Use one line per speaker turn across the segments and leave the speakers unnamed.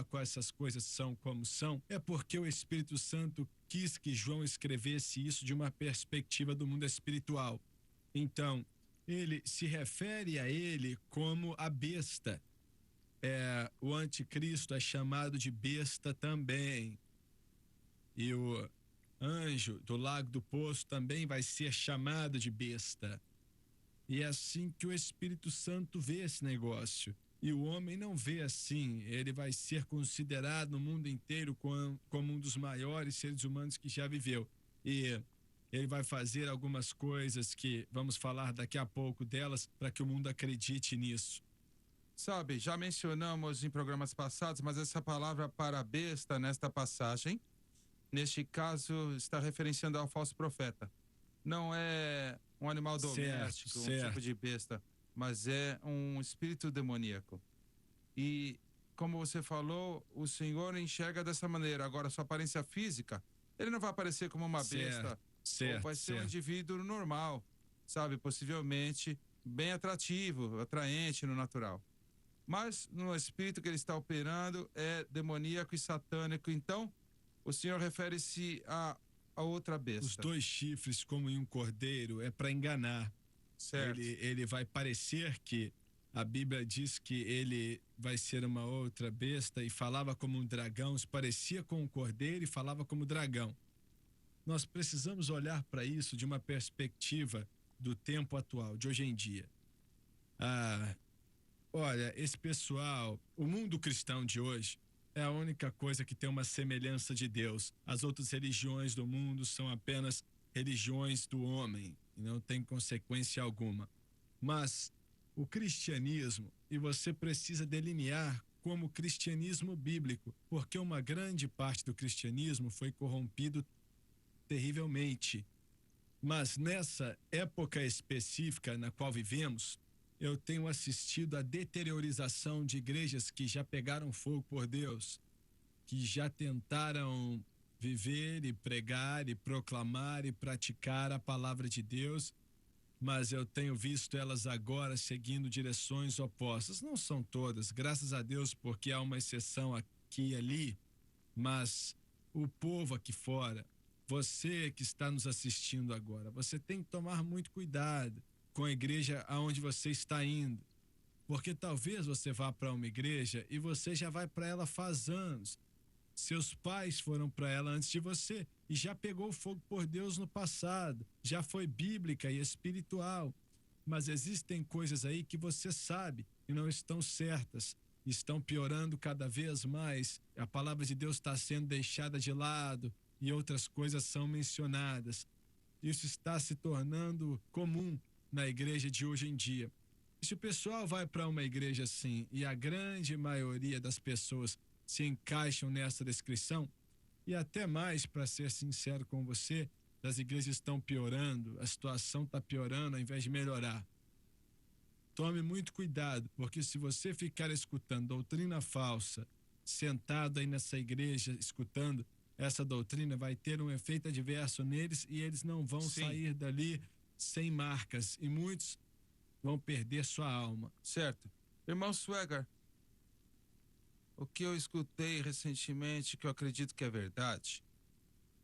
qual essas coisas são como são, é porque o Espírito Santo quis que João escrevesse isso de uma perspectiva do mundo espiritual. Então, ele se refere a ele como a besta. O anticristo é chamado de besta também. E o anjo do lago do poço também vai ser chamado de besta. E é assim que o Espírito Santo vê esse negócio. E o homem não vê assim. Ele vai ser considerado no mundo inteiro como um dos maiores seres humanos que já viveu. E ele vai fazer algumas coisas que vamos falar daqui a pouco delas para que o mundo acredite nisso.
Sabe, já mencionamos em programas passados, mas essa palavra para besta nesta passagem, neste caso, está referenciando ao falso profeta. Não é um animal doméstico, um tipo de besta, mas é um espírito demoníaco. E, como você falou, o Senhor enxerga dessa maneira. Agora, sua aparência física, ele não vai aparecer como uma besta, ou vai ser um indivíduo normal, sabe? Possivelmente bem atrativo, atraente no natural. Mas no espírito que ele está operando é demoníaco e satânico. Então, o Senhor refere-se a outra besta.
Os 2 chifres como em um cordeiro é para enganar.
Certo.
Ele vai parecer que a Bíblia diz que ele vai ser uma outra besta e falava como um dragão, se parecia com um cordeiro e falava como dragão. Nós precisamos olhar para isso de uma perspectiva do tempo atual, de hoje em dia. Olha, esse pessoal, o mundo cristão de hoje é a única coisa que tem uma semelhança de Deus. As outras religiões do mundo são apenas religiões do homem e não tem consequência alguma. Mas o cristianismo, e você precisa delinear como cristianismo bíblico, porque uma grande parte do cristianismo foi corrompido terrivelmente. Mas nessa época específica na qual vivemos, eu tenho assistido à deteriorização de igrejas que já pegaram fogo por Deus, que já tentaram viver e pregar e proclamar e praticar a palavra de Deus, mas eu tenho visto elas agora seguindo direções opostas. Não são todas, graças a Deus, porque há uma exceção aqui e ali, mas o povo aqui fora, você que está nos assistindo agora, você tem que tomar muito cuidado com a igreja aonde você está indo, porque talvez você vá para uma igreja e você já vai para ela faz anos. Seus pais foram para ela antes de você e já pegou fogo por Deus no passado, já foi bíblica e espiritual, mas existem coisas aí que você sabe e não estão certas, estão piorando cada vez mais. A palavra de Deus está sendo deixada de lado e outras coisas são mencionadas. Isso está se tornando comum na igreja de hoje em dia. E se o pessoal vai para uma igreja assim e a grande maioria das pessoas se encaixam nessa descrição, e até mais, para ser sincero com você, as igrejas estão piorando, a situação está piorando ao invés de melhorar. Tome muito cuidado, porque se você ficar escutando doutrina falsa, sentado aí nessa igreja escutando essa doutrina, vai ter um efeito adverso neles e eles não vão sair dali sem marcas e muitos vão perder sua alma.
Certo. Irmão Swagger, o que eu escutei recentemente, que eu acredito que é verdade,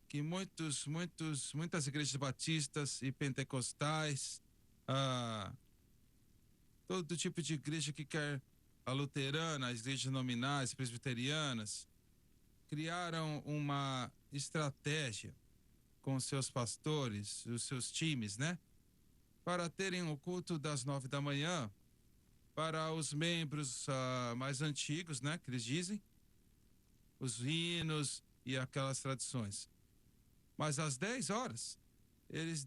que muitas igrejas batistas e pentecostais, todo tipo de igreja que quer, a luterana, as igrejas nominais, presbiterianas, criaram uma estratégia com seus pastores, os seus times, né? Para terem o culto das 9 da manhã, para os membros mais antigos, né? Que eles dizem, os hinos e aquelas tradições. Mas às 10 horas, eles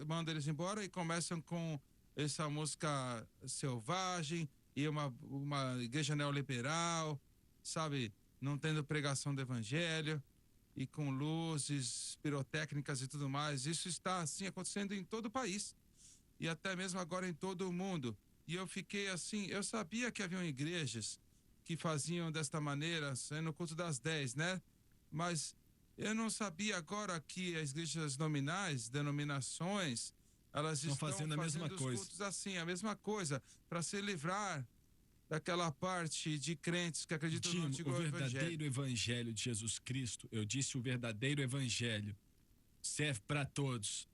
mandam eles embora e começam com essa música selvagem e uma igreja neoliberal, sabe? Não tendo pregação do evangelho e com luzes pirotécnicas e tudo mais. Isso está assim acontecendo em todo o país e até mesmo agora em todo o mundo. E eu fiquei assim, eu sabia que haviam igrejas que faziam desta maneira, no culto das 10, né? Mas eu não sabia agora que as igrejas nominais, denominações, elas estão fazendo
a mesma
os
coisa.
cultos assim, a mesma coisa, para se livrar daquela parte de crentes que acreditam no
Timo,
antigo
o
evangelho.
verdadeiro evangelho de Jesus Cristo, eu disse o verdadeiro evangelho, serve para todos.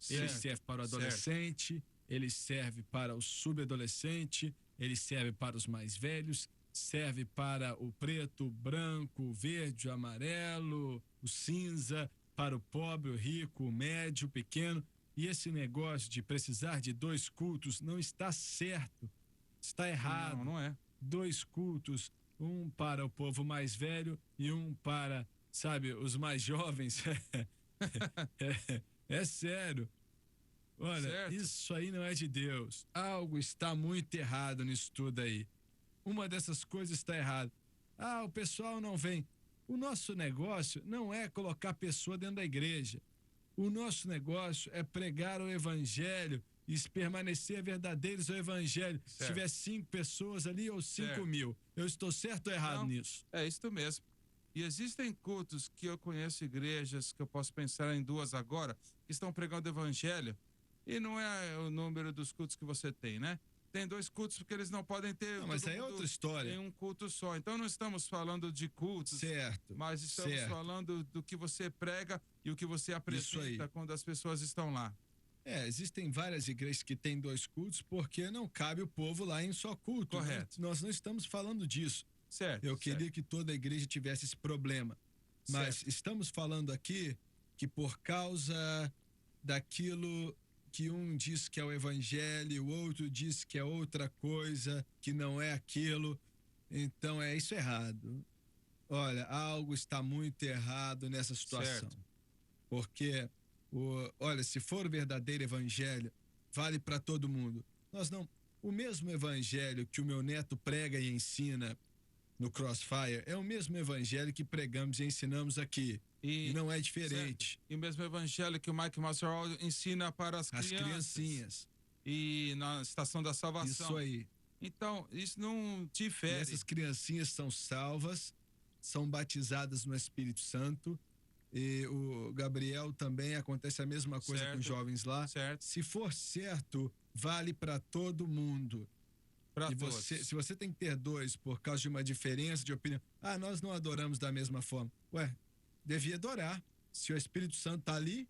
Ele
Certo,
serve para o
certo.
adolescente, ele serve para o subadolescente, ele serve para os mais velhos, serve para o preto, o branco, o verde, o amarelo, o cinza, para o pobre, o rico, o médio, o pequeno. E esse negócio de precisar de 2 cultos não está certo, está errado.
Não, não é.
2 cultos, um para o povo mais velho e um para, sabe, os mais jovens. É sério. Olha,
Certo.
isso aí não é de Deus. Algo está muito errado nisso tudo aí. Uma dessas coisas está errada. Ah, o pessoal não vem. O nosso negócio não é colocar pessoa dentro da igreja. O nosso negócio é pregar o evangelho e permanecer verdadeiros ao evangelho. Se
Certo.
tiver 5 pessoas ali ou 5
Certo.
mil, eu estou certo ou errado
Não.
nisso?
É isso mesmo. E existem cultos que eu conheço, igrejas, que eu posso pensar em 2 agora, que estão pregando o evangelho, e não é o número dos cultos que você tem, né? Tem 2 cultos porque eles não podem ter
Não, mas
todo
aí é
mundo
outra história.
em um culto só. Então não estamos falando de cultos,
Certo.
mas estamos
certo.
falando do que você prega e o que você apresenta
aí.
quando as pessoas estão lá.
Existem várias igrejas que têm 2 cultos porque não cabe o povo lá em só culto. né?
Correto.
Nós não estamos falando disso.
Certo.
Eu
certo.
queria que toda a igreja tivesse esse problema. Mas
Certo.
estamos falando aqui que por causa daquilo que um diz que é o evangelho, o outro diz que é outra coisa, que não é aquilo, então é isso errado. Olha, algo está muito errado nessa situação.
Certo.
Porque, olha, se for o verdadeiro evangelho, vale para todo mundo. Nós não. O mesmo evangelho que o meu neto prega e ensina no Crossfire é o mesmo evangelho que pregamos e ensinamos aqui. E não é diferente.
Certo. E o mesmo evangelho que o Mike Masterall ensina para as
criancinhas.
E na Estação da Salvação.
Isso aí.
Então, isso não
E
difere.
essas criancinhas são salvas, são batizadas no Espírito Santo. E o Gabriel também acontece a mesma coisa com os jovens lá.
Certo.
Se for certo, vale para todo mundo.
Para
E
todos.
se você tem que ter 2 por causa de uma diferença de opinião, nós não adoramos da mesma forma. Ué, devia adorar. Se o Espírito Santo está ali,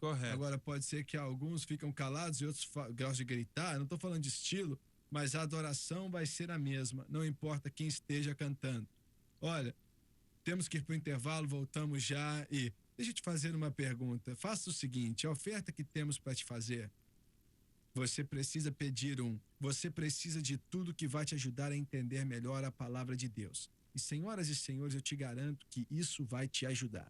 Correto.
agora pode ser que alguns ficam calados e outros gostam de gritar. Eu não estou falando de estilo, mas a adoração vai ser a mesma, não importa quem esteja cantando. Olha, temos que ir para o intervalo, voltamos já e deixa eu te fazer uma pergunta. Faça o seguinte, a oferta que temos para te fazer, você precisa pedir você precisa de tudo que vai te ajudar a entender melhor a palavra de Deus. E senhoras e senhores, eu te garanto que isso vai te ajudar.